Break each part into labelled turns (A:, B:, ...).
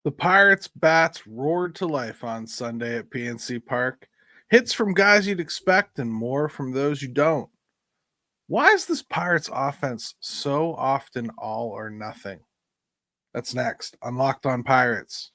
A: The Pirates' bats roared to life on Sunday at PNC Park. Hits from guys you'd expect and more from those you don't. Why is this Pirates offense so often all or nothing? That's next on Locked On Pirates.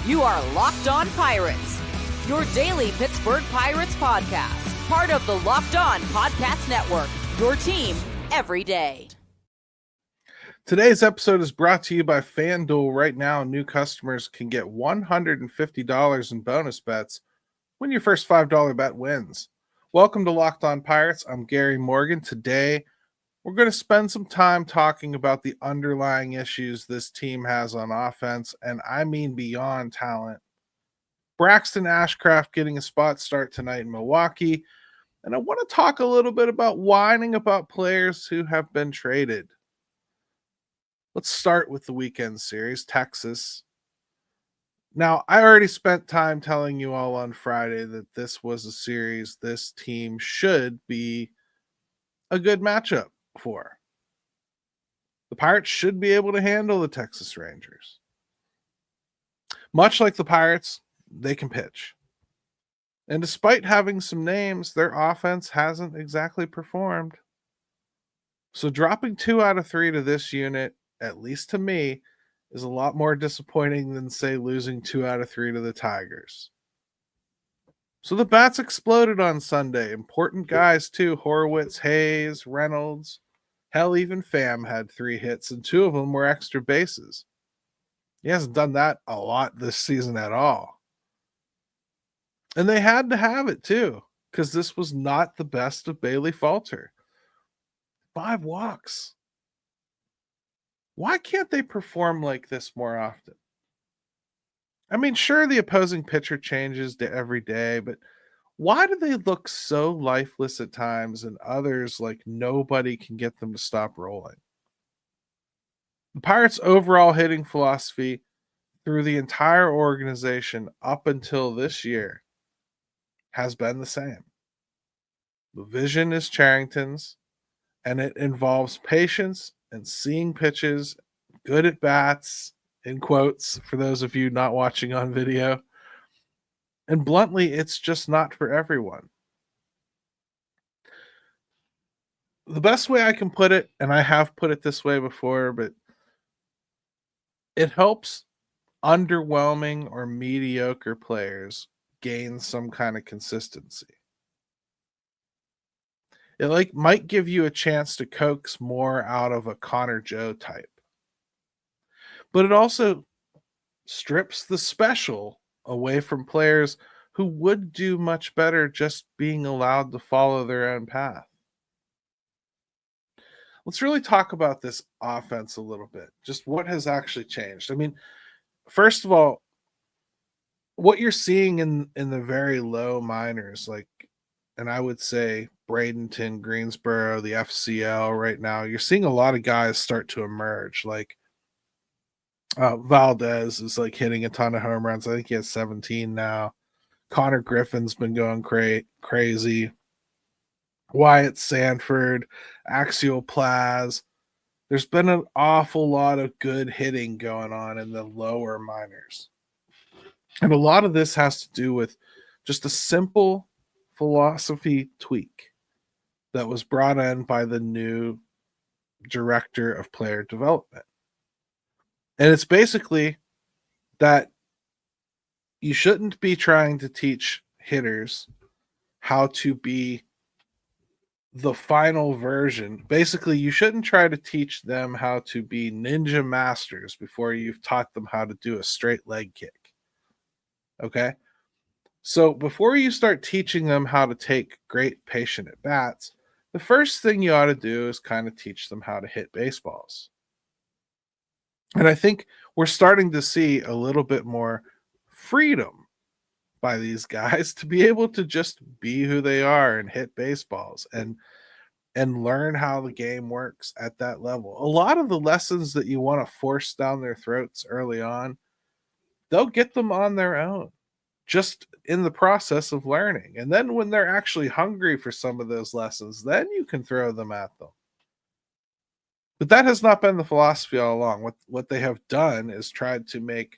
B: You are Locked On Pirates, your daily Pittsburgh Pirates podcast, part of the Locked On Podcast Network, your team every day.
A: Today's episode is brought to you by FanDuel. Right now, new customers can get $150 in bonus bets when your first $5 bet wins. Welcome to Locked On Pirates. I'm Gary Morgan. Today, we're going to spend some time talking about the underlying issues this team has on offense, and I mean beyond talent. Braxton Ashcraft getting a spot start tonight in Milwaukee, and I want to talk a little bit about whining about players who have been traded. Let's start with the weekend series, Texas. Now, I already spent time telling you all on Friday that this was a series this team should be a good matchup for. The Pirates should be able to handle the Texas Rangers. Much like the Pirates, they can pitch. And despite having some names, their offense hasn't exactly performed. So dropping 2 out of 3 to this unit, at least to me, is a lot more disappointing than, say, losing 2 out of 3 to the Tigers. So the bats exploded on Sunday. Important guys, too. Horowitz, Hayes, Reynolds. Hell, even Pham had 3 hits, and 2 of them were extra bases. He hasn't done that a lot this season at all. And they had to have it, too, because this was not the best of Bailey Falter. 5 walks. Why can't they perform like this more often? I mean, sure, the opposing pitcher changes every day, but why do they look so lifeless at times and others like nobody can get them to stop rolling? The Pirates' overall hitting philosophy through the entire organization up until this year has been the same. The vision is Charrington's, and it involves patience and seeing pitches, good at bats, in quotes, for those of you not watching on video. And bluntly, it's just not for everyone. The best way I can put it, and I have put it this way before, but it helps underwhelming or mediocre players gain some kind of consistency. It might give you a chance to coax more out of a Connor Joe type. But it also strips the special away from players who would do much better just being allowed to follow their own path. Let's really talk about this offense a little bit. Just what has actually changed. I mean, first of all, what you're seeing in the very low minors, and I would say Bradenton, Greensboro, the FCL right now, you're seeing a lot of guys start to emerge. Valdez is hitting a ton of home runs. I think he has 17 now. Connor Griffin's been going crazy. Wyatt Sanford, Axial Plaz. There's been an awful lot of good hitting going on in the lower minors. And a lot of this has to do with just a simple philosophy tweak that was brought in by the new director of player development. And it's basically that you shouldn't be trying to teach hitters how to be the final version. Basically, you shouldn't try to teach them how to be ninja masters before you've taught them how to do a straight leg kick. Okay? So before you start teaching them how to take great patient at bats, the first thing you ought to do is kind of teach them how to hit baseballs. And I think we're starting to see a little bit more freedom by these guys to be able to just be who they are and hit baseballs and learn how the game works at that level. A lot of the lessons that you want to force down their throats early on, they'll get them on their own, just in the process of learning. And then when they're actually hungry for some of those lessons, then you can throw them at them. But that has not been the philosophy all along. What they have done is tried to make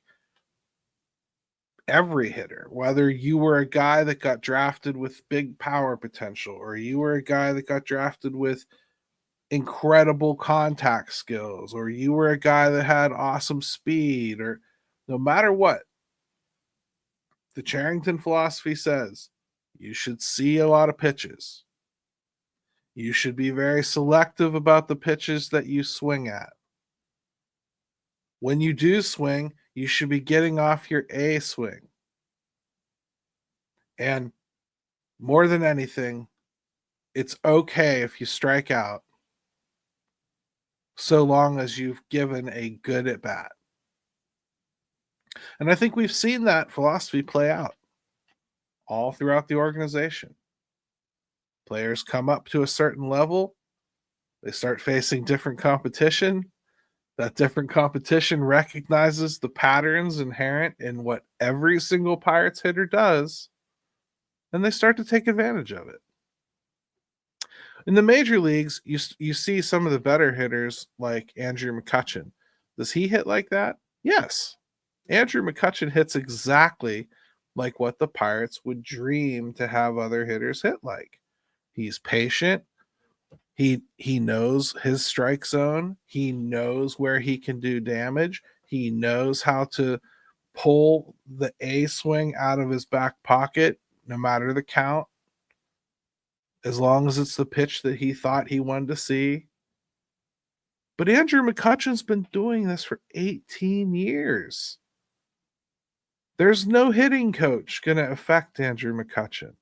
A: every hitter, whether you were a guy that got drafted with big power potential or you were a guy that got drafted with incredible contact skills or you were a guy that had awesome speed, or no matter what, the Charrington philosophy says you should see a lot of pitches. You should be very selective about the pitches that you swing at. When you do swing, you should be getting off your A swing. And more than anything, it's okay if you strike out so long as you've given a good at bat. And I think we've seen that philosophy play out all throughout the organization. Players come up to a certain level, they start facing different competition. That different competition recognizes the patterns inherent in what every single Pirates hitter does, and they start to take advantage of it. In the major leagues, you see some of the better hitters like Andrew McCutchen. Does he hit like that? Yes. Andrew McCutchen hits exactly like what the Pirates would dream to have other hitters hit like. He's patient. He knows his strike zone. He knows where he can do damage. He knows how to pull the A swing out of his back pocket, no matter the count, as long as it's the pitch that he thought he wanted to see. But Andrew McCutchen's been doing this for 18 years. There's no hitting coach going to affect Andrew McCutchen.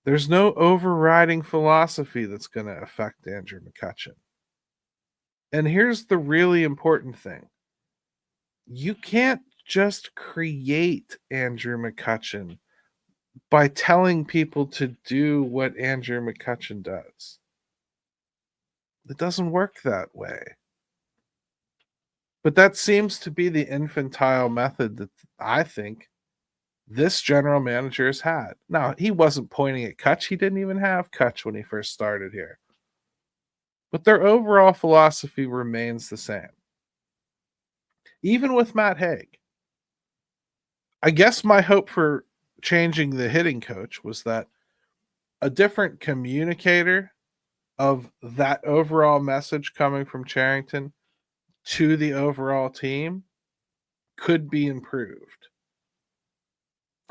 A: There's no overriding philosophy that's going to affect Andrew McCutchen. And here's the really important thing. You can't just create Andrew McCutchen by telling people to do what Andrew McCutchen does. It doesn't work that way. But that seems to be the infantile method that I think this general manager has had. Now, he wasn't pointing at Kutch. He didn't even have Kutch when he first started here. But their overall philosophy remains the same. Even with Matt Haig. I guess my hope for changing the hitting coach was that a different communicator of that overall message coming from Charrington to the overall team could be improved.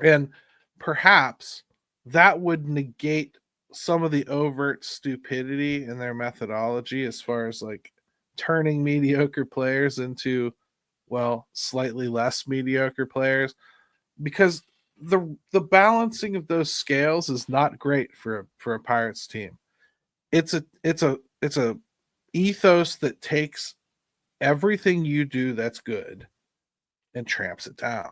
A: And perhaps that would negate some of the overt stupidity in their methodology as far as like turning mediocre players into, well, slightly less mediocre players, because the balancing of those scales is not great for a Pirates team. It's a ethos that takes everything you do that's good and tramps it down.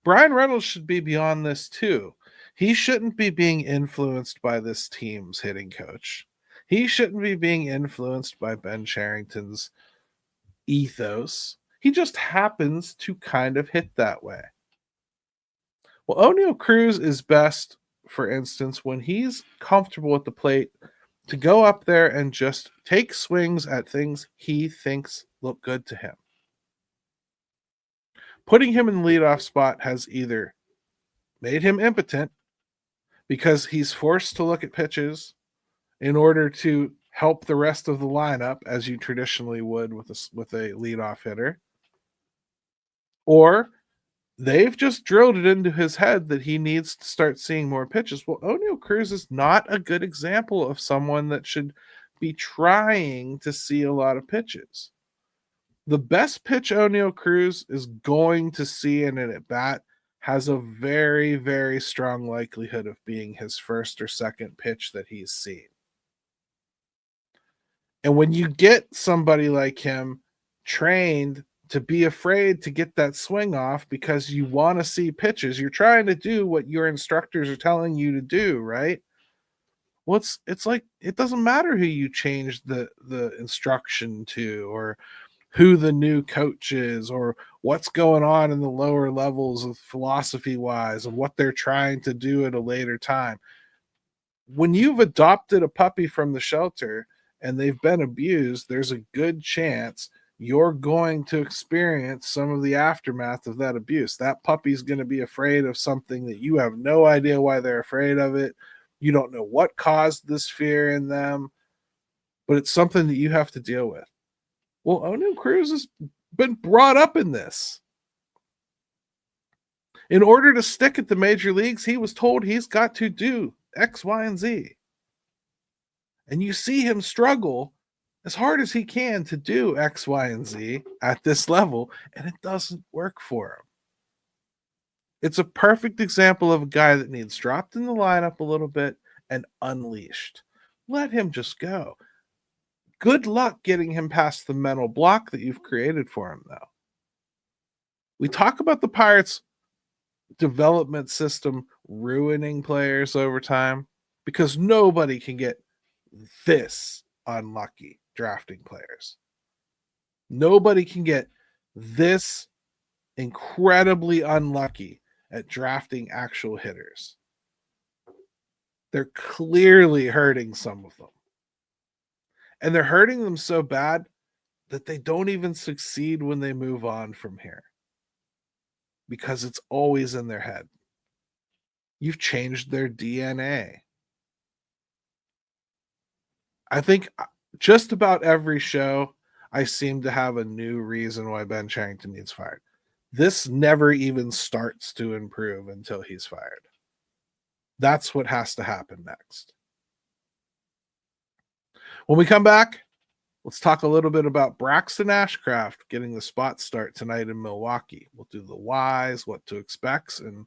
A: Brian Reynolds should be beyond this too. He shouldn't be being influenced by this team's hitting coach. He shouldn't be being influenced by Ben Charrington's ethos. He just happens to kind of hit that way. Well, O'Neal Cruz is best, for instance, when he's comfortable at the plate to go up there and just take swings at things he thinks look good to him. Putting him in the leadoff spot has either made him impotent because he's forced to look at pitches in order to help the rest of the lineup, as you traditionally would with a leadoff hitter, or they've just drilled it into his head that he needs to start seeing more pitches. Well, O'Neal Cruz is not a good example of someone that should be trying to see a lot of pitches. The best pitch O'Neal Cruz is going to see in an at-bat has a very, very strong likelihood of being his first or second pitch that he's seen. And when you get somebody like him trained to be afraid to get that swing off because you want to see pitches, you're trying to do what your instructors are telling you to do, right? Well, it's like it doesn't matter who you change the instruction to, or who the new coach is, or what's going on in the lower levels of philosophy-wise, and what they're trying to do at a later time. When you've adopted a puppy from the shelter and they've been abused, there's a good chance you're going to experience some of the aftermath of that abuse. That puppy's going to be afraid of something that you have no idea why they're afraid of it. You don't know what caused this fear in them, but it's something that you have to deal with. Well, O'Neal Cruz has been brought up in this. In order to stick at the major leagues, he was told he's got to do X, Y, and Z. And you see him struggle as hard as he can to do X, Y, and Z at this level, and it doesn't work for him. It's a perfect example of a guy that needs dropped in the lineup a little bit and unleashed. Let him just go. Good luck getting him past the mental block that you've created for him, though. We talk about the Pirates' development system ruining players over time because nobody can get this unlucky drafting players. Nobody can get this incredibly unlucky at drafting actual hitters. They're clearly hurting some of them. And they're hurting them so bad that they don't even succeed when they move on from here. Because it's always in their head. You've changed their DNA. I think just about every show, I seem to have a new reason why Ben Cherington needs fired. This never even starts to improve until he's fired. That's what has to happen next. When we come back, let's talk a little bit about Braxton Ashcraft getting the spot start tonight in Milwaukee. We'll do the whys, what to expect, and,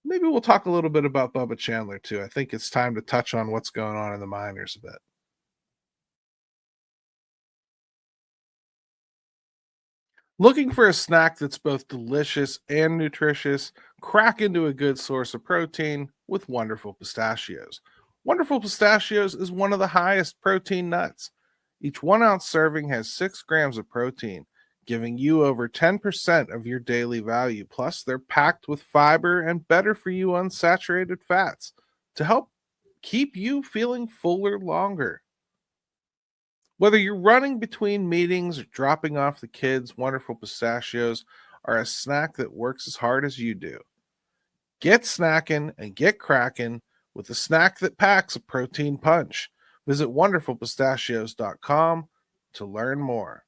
A: maybe we'll talk a little bit about Bubba Chandler, too. I think it's time to touch on what's going on in the minors a bit. Looking for a snack that's both delicious and nutritious? Crack into a good source of protein with Wonderful Pistachios. Wonderful Pistachios is one of the highest protein nuts. Each 1 ounce serving has 6 grams of protein, giving you over 10% of your daily value. Plus, they're packed with fiber and better for you unsaturated fats to help keep you feeling fuller longer. Whether you're running between meetings or dropping off the kids, Wonderful Pistachios are a snack that works as hard as you do. Get snackin' and get crackin' with a snack that packs a protein punch. Visit wonderfulpistachios.com to learn more.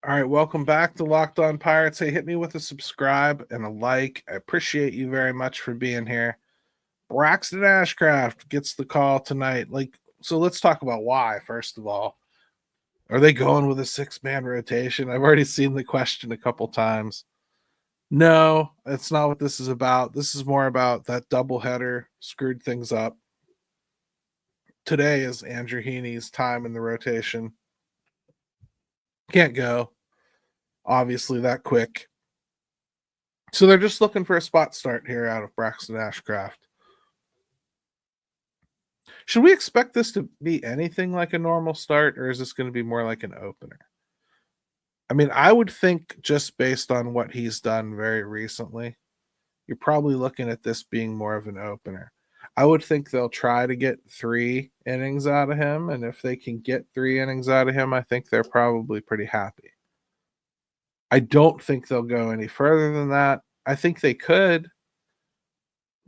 A: All right, welcome back to Locked On Pirates. Hey, hit me with a subscribe and a like. I appreciate you very much for being here. Braxton Ashcraft gets the call tonight. So let's talk about why, first of all. Are they going with a 6-man rotation? I've already seen the question a couple times. No, that's not what this is about. This is more about that doubleheader screwed things up. Today is Andrew Heaney's time in the rotation. Can't go, obviously, that quick. So they're just looking for a spot start here out of Braxton Ashcraft. Should we expect this to be anything like a normal start, or is this going to be more like an opener? I mean, I would think just based on what he's done very recently, you're probably looking at this being more of an opener. I would think they'll try to get 3 innings out of him, and if they can get 3 innings out of him, I think they're probably pretty happy. I don't think they'll go any further than that. I think they could.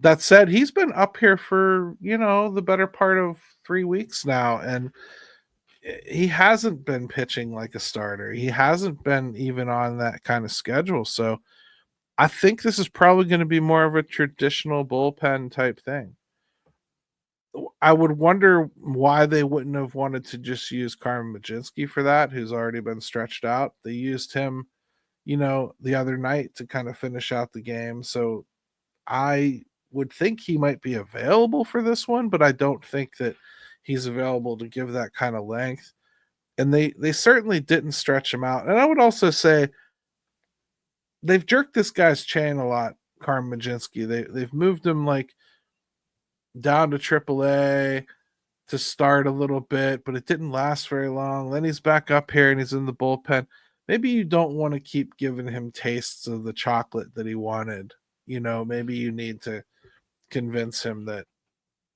A: That said, he's been up here for, the better part of 3 weeks now, and he hasn't been pitching like a starter. He hasn't been even on that kind of schedule. So I think this is probably going to be more of a traditional bullpen type thing. I would wonder why they wouldn't have wanted to just use Carmen Mlodzinski for that, who's already been stretched out. They used him, the other night to kind of finish out the game. So I would think he might be available for this one, but I don't think that he's available to give that kind of length. And they certainly didn't stretch him out. And I would also say they've jerked this guy's chain a lot, Carmen Mlodzinski. They've moved him down to AAA to start a little bit, but it didn't last very long. Then he's back up here and he's in the bullpen. Maybe you don't want to keep giving him tastes of the chocolate that he wanted. Maybe you need to convince him that,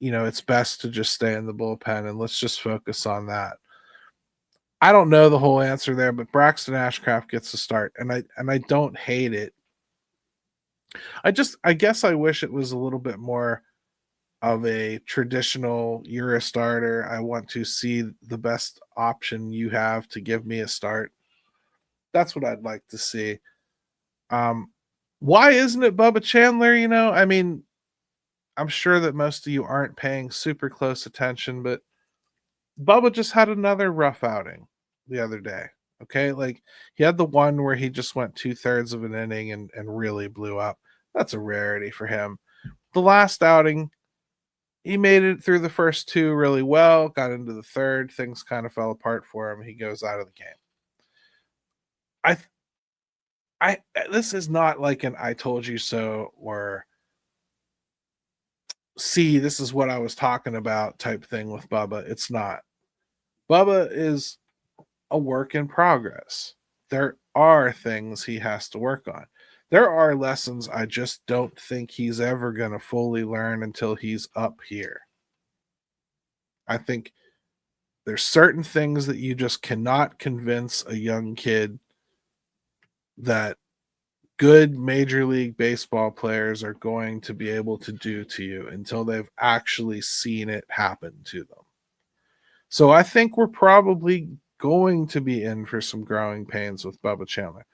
A: it's best to just stay in the bullpen and let's just focus on that. I don't know the whole answer there, but Braxton Ashcraft gets a start, and I don't hate it. I guess I wish it was a little bit more of a traditional, you're a starter, I want to see the best option you have to give me a start. That's what I'd like to see. Why isn't it Bubba Chandler? I mean, I'm sure that most of you aren't paying super close attention, but Bubba just had another rough outing the other day. Okay. Like, he had the one where he just went 2/3 of an inning and really blew up. That's a rarity for him. The last outing, he made it through the first two really well, got into the third, things kind of fell apart for him. He goes out of the game. This is not like an I told you so or see, this is what I was talking about type thing with Bubba. It's not. Bubba is a work in progress. There are things he has to work on. There are lessons I just don't think he's ever going to fully learn until he's up here. I think there's certain things that you just cannot convince a young kid that good Major League Baseball players are going to be able to do to you until they've actually seen it happen to them. So I think we're probably going to be in for some growing pains with Bubba Chandler.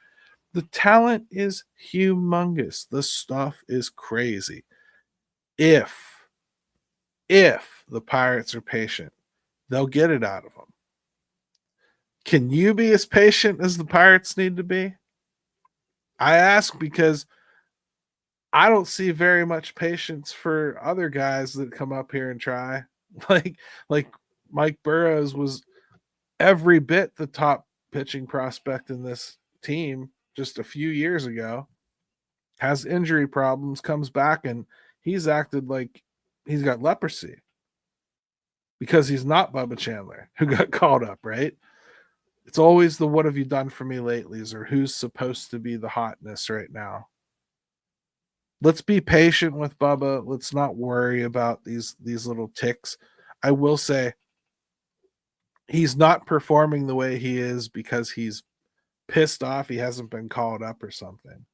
A: The talent is humongous. The stuff is crazy. If the Pirates are patient, they'll get it out of them. Can you be as patient as the Pirates need to be? I ask because I don't see very much patience for other guys that come up here and try. Like Mike Burrows was every bit the top pitching prospect in this team just a few years ago, has injury problems, comes back, and he's acted like he's got leprosy because he's not Bubba Chandler who got called up, right? It's always the what have you done for me latelys or who's supposed to be the hotness right now. Let's be patient with Bubba. Let's not worry about these little ticks. I will say he's not performing the way he is because he's pissed off he hasn't been called up or something.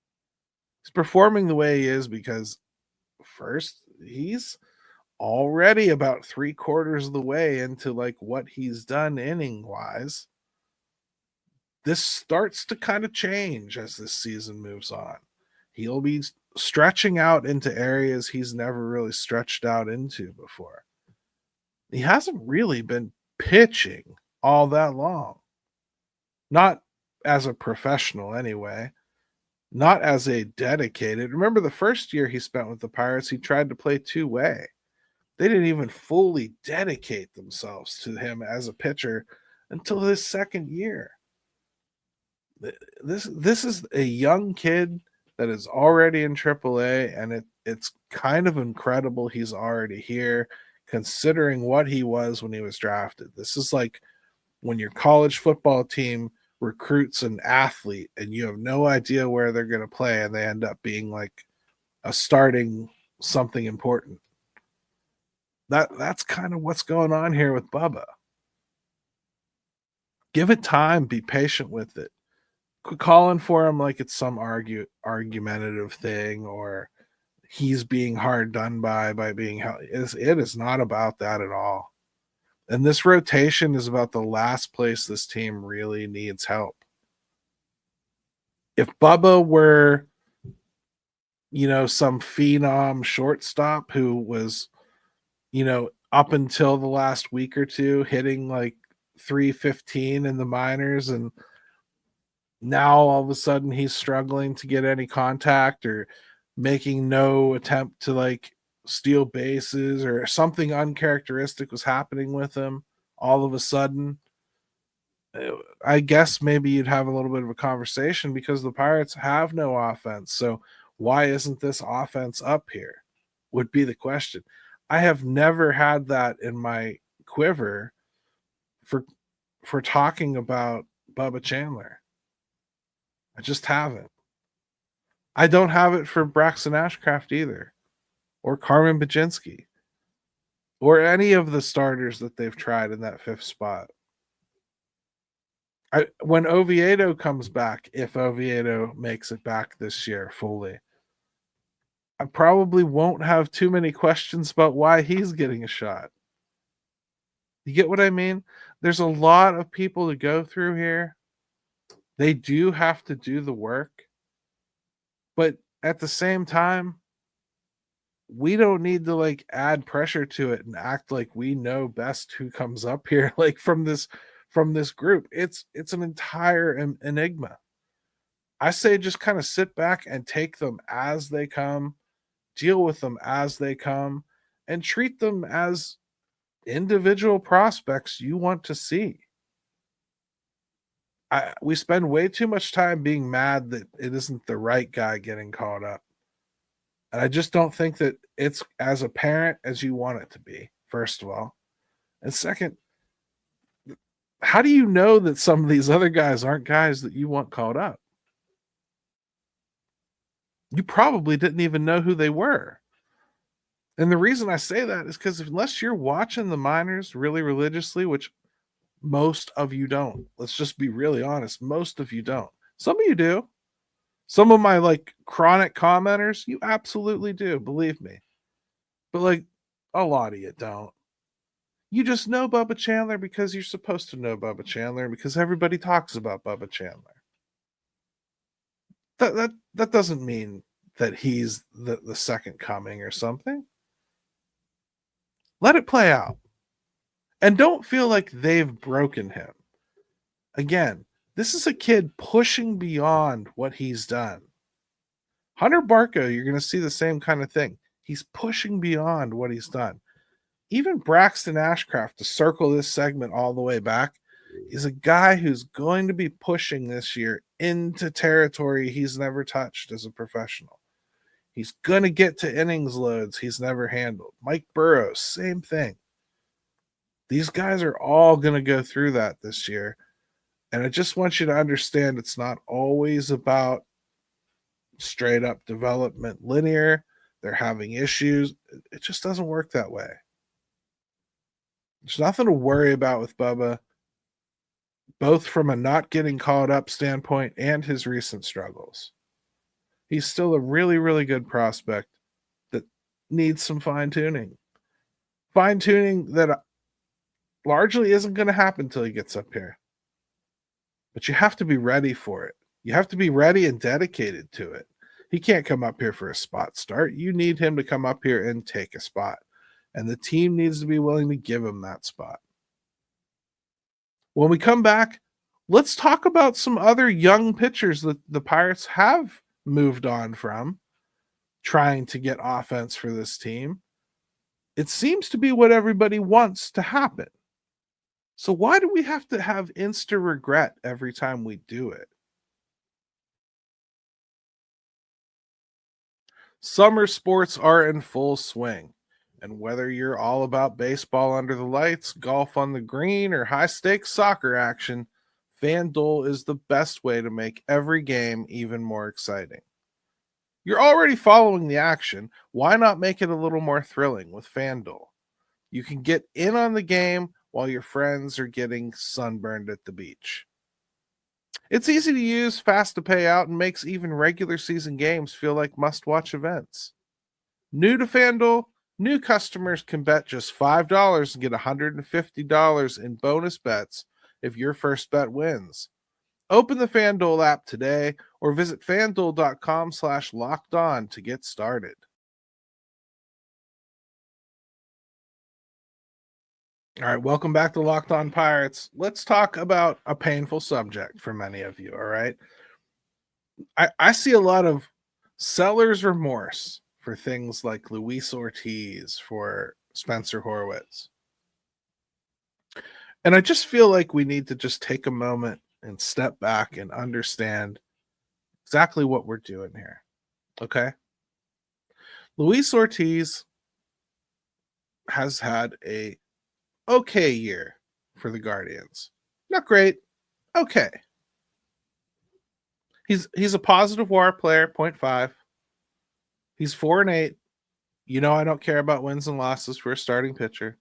A: He's performing the way he is because first, he's already about 3/4 of the way into like what he's done inning wise. This starts to kind of change as this season moves on. He'll be stretching out into areas he's never really stretched out into before. He hasn't really been pitching all that long. Not as a professional anyway. Not as a dedicated. Remember the first year he spent with the Pirates, he tried to play two-way. They didn't even fully dedicate themselves to him as a pitcher until his second year. This is a young kid that is already in AAA, and it's kind of incredible he's already here, considering what he was when he was drafted. This is like when your college football team recruits an athlete and you have no idea where they're going to play, and they end up being like a starting something important. That's kind of what's going on here with Bubba. Give it time, be patient with it. Quit calling for him like it's some argumentative thing or he's being hard done by being held. It is not about that at all. And this rotation is about the last place this team really needs help. If Bubba were, some phenom shortstop who was, up until the last week or two hitting like 315 in the minors, and now all of a sudden he's struggling to get any contact or making no attempt to like steal bases or something uncharacteristic was happening with him all of a sudden, I guess maybe you'd have a little bit of a conversation because the Pirates have no offense. So why isn't this offense up here would be the question. I have never had that in my quiver for talking about Bubba Chandler. I just haven't. I don't have it for Braxton Ashcraft either. or Carmen Baczynski or any of the starters that they've tried in that fifth spot. When Oviedo comes back, if Oviedo makes it back this year fully, I probably won't have too many questions about why he's getting a shot. You get what I mean? There's a lot of people to go through here. They do have to do the work. But at the same time, we don't need to like add pressure to it and act like we know best who comes up here like from this group. It's an entire enigma. I say just kind of sit back and take them as they come, deal with them as they come, and treat them as individual prospects you want to see. We spend way too much time being mad that it isn't the right guy getting caught up. And I just don't think that it's as apparent as you want it to be, first of all. And second, how do you know that some of these other guys aren't guys that you want called up? You probably didn't even know who they were. And the reason I say that is because unless you're watching the minors really religiously, which most of you don't, let's just be really honest, most of you don't. Some of you do. Some of my like chronic commenters, you absolutely do, believe me. But like a lot of you don't. You just know Bubba Chandler because you're supposed to know Bubba Chandler because everybody talks about Bubba Chandler. That doesn't mean that he's the second coming or something. Let it play out. And don't feel like they've broken him. Again, this is a kid pushing beyond what he's done. Hunter Barco, you're going to see the same kind of thing. He's pushing beyond what he's done. Even Braxton Ashcraft, to circle this segment all the way back, is a guy who's going to be pushing this year into territory he's never touched as a professional. He's going to get to innings loads he's never handled. Mike Burrows, same thing. These guys are all going to go through that this year. And I just want you to understand it's not always about straight up development linear. They're having issues. It just doesn't work that way. There's nothing to worry about with Bubba, both from a not getting caught up standpoint and his recent struggles. He's still a really, really good prospect that needs some fine-tuning. Fine-tuning that largely isn't going to happen until he gets up here. But you have to be ready for it. You have to be ready and dedicated to it. He can't come up here for a spot start. You need him to come up here and take a spot. And the team needs to be willing to give him that spot. When we come back, let's talk about some other young pitchers that the Pirates have moved on from, trying to get offense for this team. It seems to be what everybody wants to happen. So why do we have to have instant regret every time we do it? Summer sports are in full swing. And whether you're all about baseball under the lights, golf on the green, or high-stakes soccer action, FanDuel is the best way to make every game even more exciting. You're already following the action. Why not make it a little more thrilling with FanDuel? You can get in on the game while your friends are getting sunburned at the beach. It's easy to use, fast to pay out, and makes even regular season games feel like must-watch events. New to FanDuel, new customers can bet just $5 and get $150 in bonus bets if your first bet wins. Open the FanDuel app today or visit FanDuel.com/lockedon to get started. All right, welcome back to Locked On Pirates. Let's talk about a painful subject for many of you, all right? I see a lot of seller's remorse for things like Luis Ortiz, for Spencer Horwitz. And I just feel like we need to just take a moment and step back and understand exactly what we're doing here. Okay? Luis Ortiz has had a okay year for the Guardians. Not great. Okay. He's a positive WAR player, 0.5. He's 4-8. You know I don't care about wins and losses for a starting pitcher.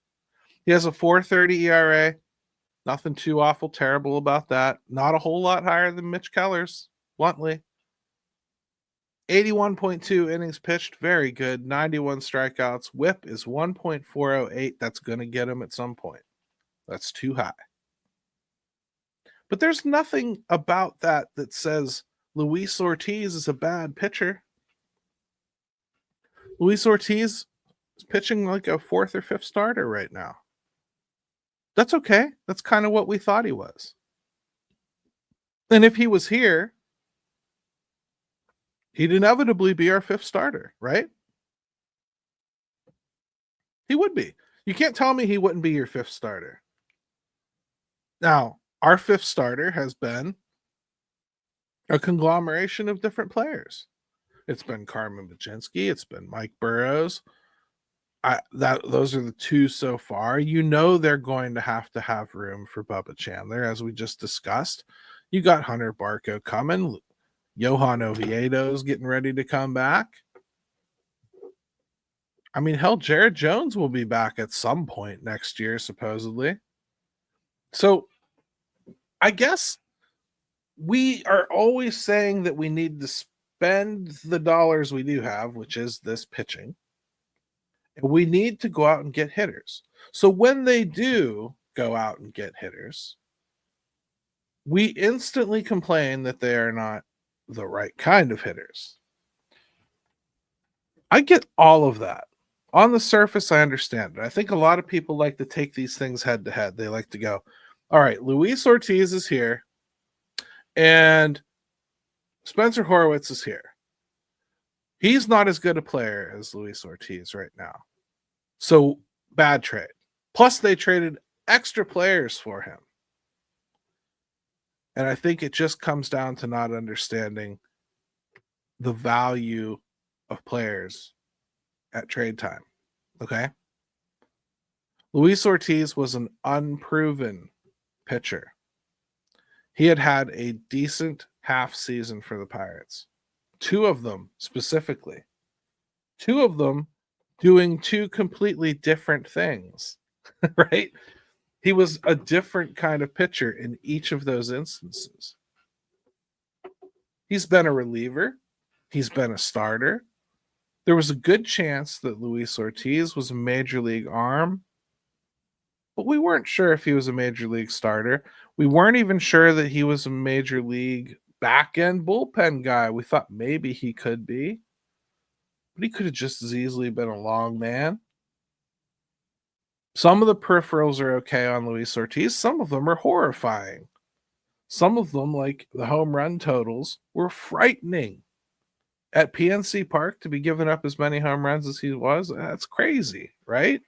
A: He has a 4.30 ERA. Nothing too awful terrible about that. Not a whole lot higher than Mitch Keller's, bluntly. 81.2 innings pitched, very good. 91 strikeouts. Whip is 1.408. That's going to get him at some point. That's too high. But there's nothing about that that says Luis Ortiz is a bad pitcher. Luis Ortiz is pitching like a 4th or 5th starter right now. That's okay. That's kind of what we thought he was. And if he was here, he'd inevitably be our 5th starter, right? He would be. You can't tell me he wouldn't be your 5th starter. Now, our 5th starter has been a conglomeration of different players. It's been Carmen Baczynski. It's been Mike Burrows. Those are the 2 so far. You know they're going to have room for Bubba Chandler, as we just discussed. You got Hunter Barco coming. Johan Oviedo's getting ready to come back. I mean, hell, Jared Jones will be back at some point next year, supposedly. So I guess we are always saying that we need to spend the dollars we do have, which is this pitching. And we need to go out and get hitters. So when they do go out and get hitters, we instantly complain that they are not the right kind of hitters. I get all of that. On the surface, I understand it. I think a lot of people like to take these things head to head. They like to go, all right, Luis Ortiz is here and Spencer Horwitz is here. He's not as good a player as Luis Ortiz right now. So, bad trade. Plus, they traded extra players for him. And I think it just comes down to not understanding the value of players at trade time. Okay? Luis Ortiz was an unproven pitcher. He had a decent half season for the Pirates. 2 of them specifically. 2 of them doing 2 completely different things, right? He was a different kind of pitcher in each of those instances. He's been a reliever. He's been a starter. There was a good chance that Luis Ortiz was a major league arm, but we weren't sure if he was a major league starter. We weren't even sure that he was a major league back-end bullpen guy. We thought maybe he could be, but he could have just as easily been a long man. Some of the peripherals are okay on Luis Ortiz. Some of them are horrifying. Some of them, like the home run totals, were frightening. At PNC Park, to be giving up as many home runs as he was, that's crazy, right?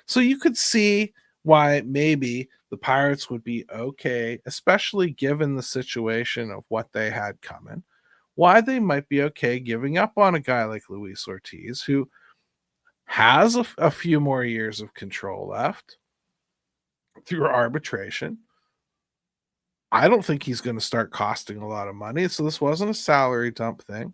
A: So you could see why maybe the Pirates would be okay, especially given the situation of what they had coming, why they might be okay giving up on a guy like Luis Ortiz, who has a few more years of control left through arbitration. I don't think he's going to start costing a lot of money, so this wasn't a salary dump thing.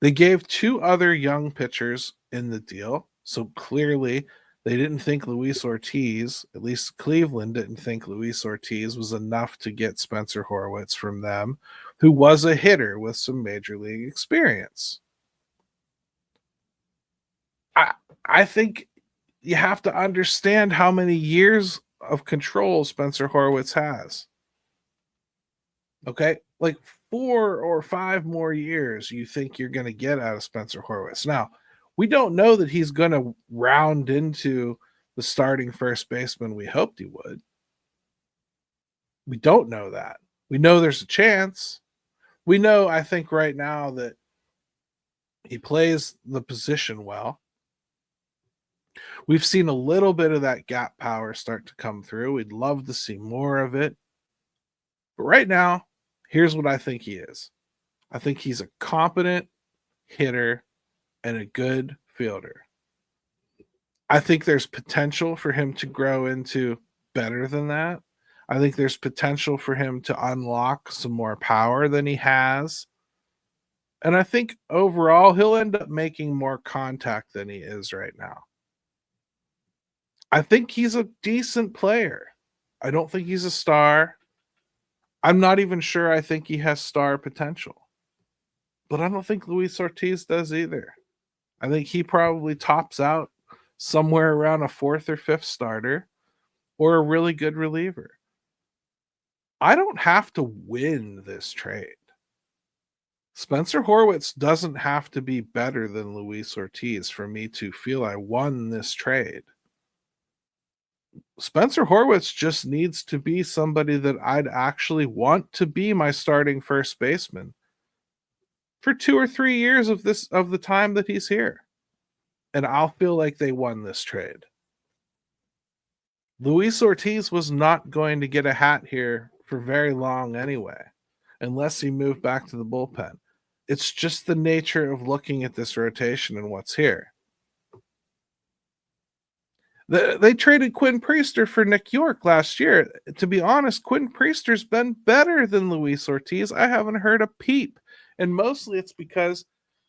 A: They gave 2 other young pitchers in the deal, so clearly they didn't think Luis Ortiz, at least Cleveland didn't think Luis Ortiz was enough to get Spencer Horwitz from them, who was a hitter with some major league experience. I think you have to understand how many years of control Spencer Horwitz has. Okay? Like 4 or 5 more years you think you're going to get out of Spencer Horwitz. Now, we don't know that he's going to round into the starting first baseman we hoped he would. We don't know that. We know there's a chance. We know, I think, right now that he plays the position well. We've seen a little bit of that gap power start to come through. We'd love to see more of it. But right now, here's what I think he is. I think he's a competent hitter and a good fielder. I think there's potential for him to grow into better than that. I think there's potential for him to unlock some more power than he has. And I think overall he'll end up making more contact than he is right now. I think he's a decent player. I don't think he's a star. I'm not even sure I think he has star potential. But I don't think Luis Ortiz does either. I think he probably tops out somewhere around a fourth or fifth starter or a really good reliever. I don't have to win this trade. Spencer Horwitz doesn't have to be better than Luis Ortiz for me to feel I won this trade. Spencer Horwitz just needs to be somebody that I'd actually want to be my starting first baseman for 2 or 3 years of the time that he's here. And I'll feel like they won this trade. Luis Ortiz was not going to get a hat here for very long anyway, unless he moved back to the bullpen. It's just the nature of looking at this rotation and what's here. They traded Quinn Priester for Nick York last year. To be honest, Quinn Priester's been better than Luis Ortiz. I haven't heard a peep. And mostly it's because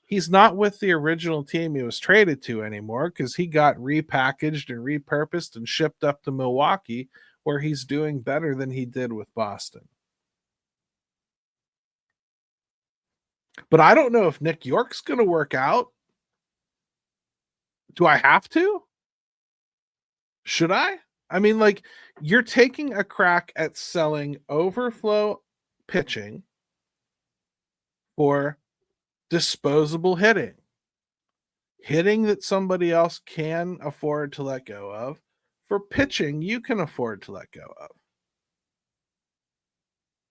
A: he's not with the original team he was traded to anymore, because he got repackaged and repurposed and shipped up to Milwaukee, where he's doing better than he did with Boston. But I don't know if Nick York's going to work out. Do I have to? Should I? I mean, like, you're taking a crack at selling overflow pitching for disposable hitting that somebody else can afford to let go of, for pitching you can afford to let go of.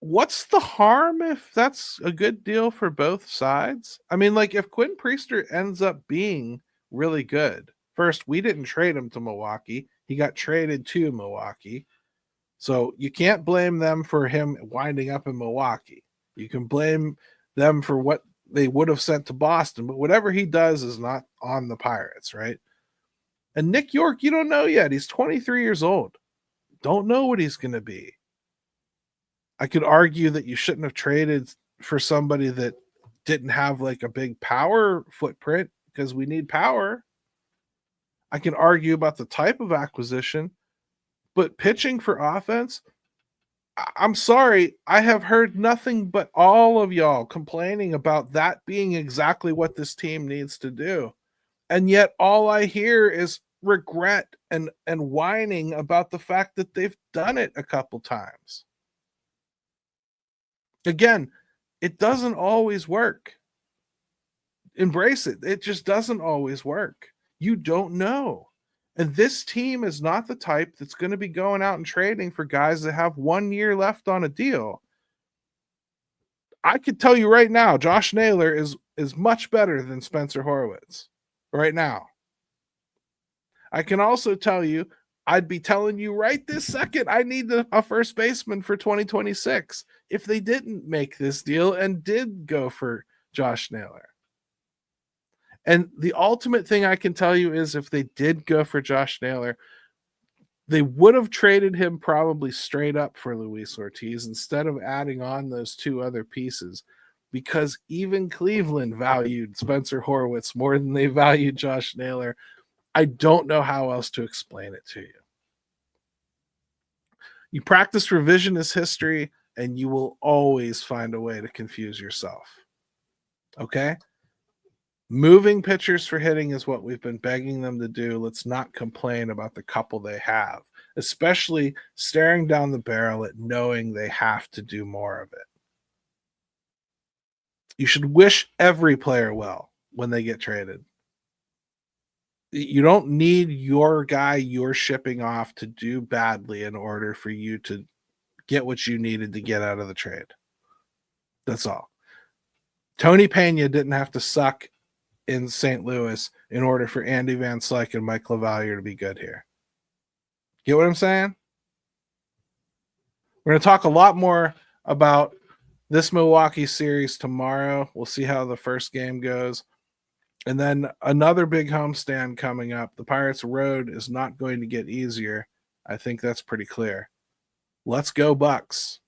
A: What's the harm if that's a good deal for both sides? I mean, like, if Quinn Priester ends up being really good, first, we didn't trade him to Milwaukee. He got traded to Milwaukee. So you can't blame them for him winding up in Milwaukee. You can blame them for what they would have sent to Boston, but whatever he does is not on the Pirates, right? And Nick York, you don't know yet. He's 23 years old. Don't know what he's going to be. I could argue that you shouldn't have traded for somebody that didn't have like a big power footprint, because we need power. I can argue about the type of acquisition, but pitching for offense, I'm sorry, I have heard nothing but all of y'all complaining about that being exactly what this team needs to do. And yet all I hear is regret and whining about the fact that they've done it a couple times. Again, it doesn't always work. Embrace it. It just doesn't always work. You don't know. And this team is not the type that's going to be going out and trading for guys that have 1 year left on a deal. I could tell you right now, Josh Naylor is much better than Spencer Horwitz right now. I can also tell you, I'd be telling you right this second, I need a first baseman for 2026 if they didn't make this deal and did go for Josh Naylor. And the ultimate thing I can tell you is if they did go for Josh Naylor, they would have traded him probably straight up for Luis Ortiz instead of adding on those two other pieces, because even Cleveland valued Spencer Horwitz more than they valued Josh Naylor. I don't know how else to explain it to you. You practice revisionist history and you will always find a way to confuse yourself. Okay? Moving pitchers for hitting is what we've been begging them to do. Let's not complain about the couple they have, especially staring down the barrel at knowing they have to do more of it. You should wish every player well when they get traded. You don't need your guy you're shipping off to do badly in order for you to get what you needed to get out of the trade. That's all. Tony Pena didn't have to suck in St. Louis in order for Andy Van Slyke and Mike LaValliere to be good here. Get what I'm saying? We're going to talk a lot more about this Milwaukee series tomorrow. We'll see how the first game goes. And then another big homestand coming up. The Pirates' road is not going to get easier. I think that's pretty clear. Let's go, Bucks.